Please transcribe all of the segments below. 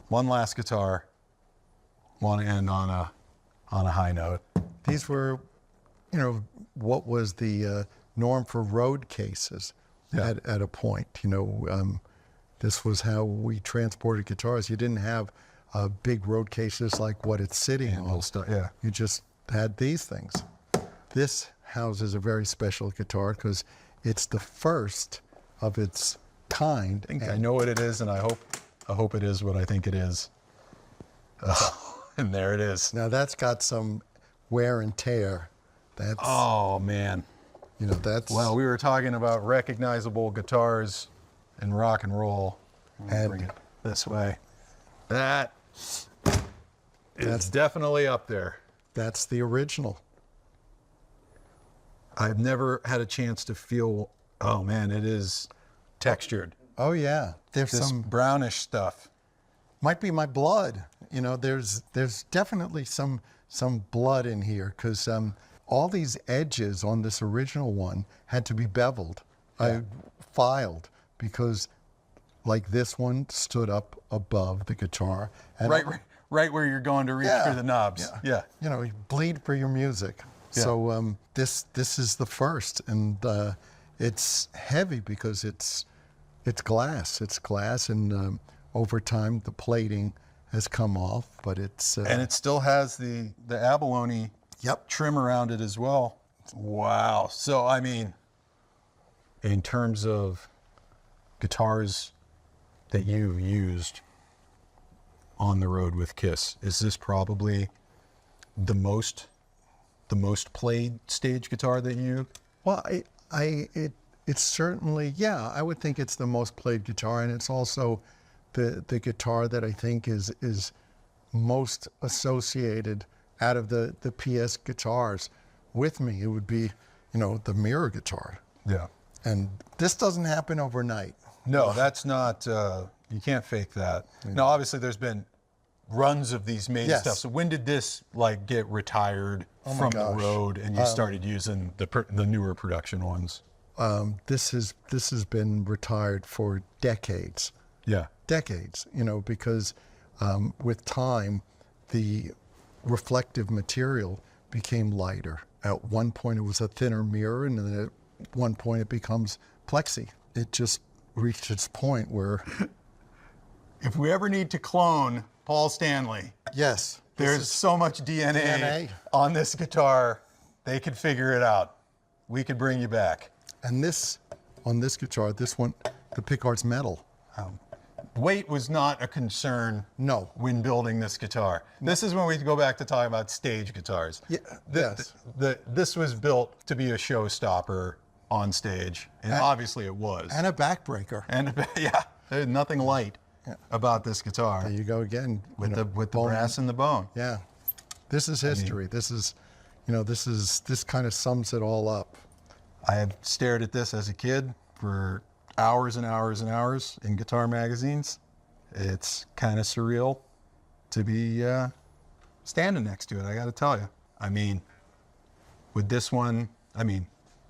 one last guitar. Want to end on a high note. These were, what was the norm for road cases at a point. This was how we transported guitars. You didn't have big road cases like what it's sitting on. Yeah. You just had these things. This houses a very special guitar because it's the first of its kind. I know what it is, and I hope it is what I think it is. And there it is. Now that's got some wear and tear. That's, oh man. That's. Well, we were talking about recognizable guitars in rock and roll. And bring it this way. That is definitely up there. That's the original. I've never had a chance to feel, oh man, it is textured. Oh yeah. There's This some, brownish stuff. might be my blood. There's definitely some blood in here because all these edges on this original one had to be beveled, filed, because like this one stood up above the guitar. And Right where you're going to reach for the knobs. Yeah. You bleed for your music. Yeah. So this is the first, and it's heavy because it's glass. It's glass, and over time the plating has come off, but it's And it still has the abalone trim around it as well. Wow. So I mean, in terms of guitars that you've used on the road with Kiss, is this probably the most played stage guitar that you? Well, it's certainly, I would think it's the most played guitar, and it's also the guitar that I think is most associated out of the PS guitars with me. It would be, the mirror guitar. Yeah. And this doesn't happen overnight. No, that's not, you can't fake that. Now, obviously there's been runs of these made stuff. So when did this get retired from the road and you started using the newer production ones? This has been retired for decades. Yeah. Decades, because with time, the reflective material became lighter. At one point it was a thinner mirror, and then at one point it becomes plexi. It just reached its point where... If we ever need to clone Paul Stanley, yes, there's so much DNA on this guitar, they could figure it out. We could bring you back. And on this guitar, this one, the pickguard's metal. Weight was not a concern when building this guitar. No. This is when we go back to talking about stage guitars. Yeah, this was built to be a showstopper on stage, and obviously it was. And a backbreaker. There's nothing light about this guitar. There you go again. With the brass and the bone. Yeah. This is history. This kind of sums it all up. I have stared at this as a kid for hours and hours and hours in guitar magazines. It's kind of surreal to be standing next to it, I got to tell you. I mean, with this one,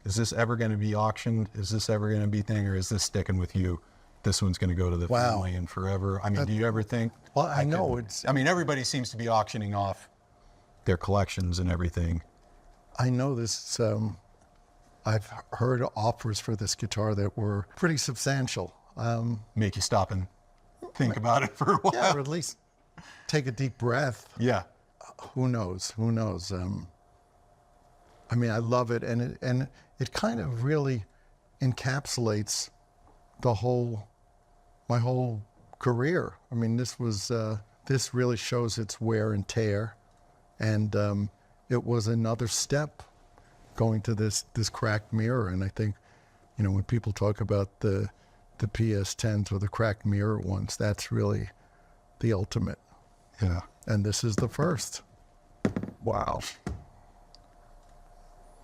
is this ever going to be auctioned? Is this ever going to be thing, or is this sticking with you? This one's going to go to the family and forever. Do you ever think? Well, I know everybody seems to be auctioning off their collections and everything. I know this. I've heard offers for this guitar that were pretty substantial. Make you stop and think about it for a while. Yeah, or at least take a deep breath. Yeah. Who knows? Who knows? I love it, and it kind of really encapsulates my whole career. This really shows its wear and tear, and it was another step going to this cracked mirror. And I think, when people talk about the PS10s or the cracked mirror ones, that's really the ultimate. Yeah. And this is the first. Wow.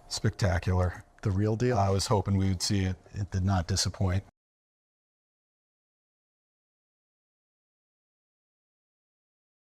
Spectacular. The real deal. I was hoping we would see it. It did not disappoint.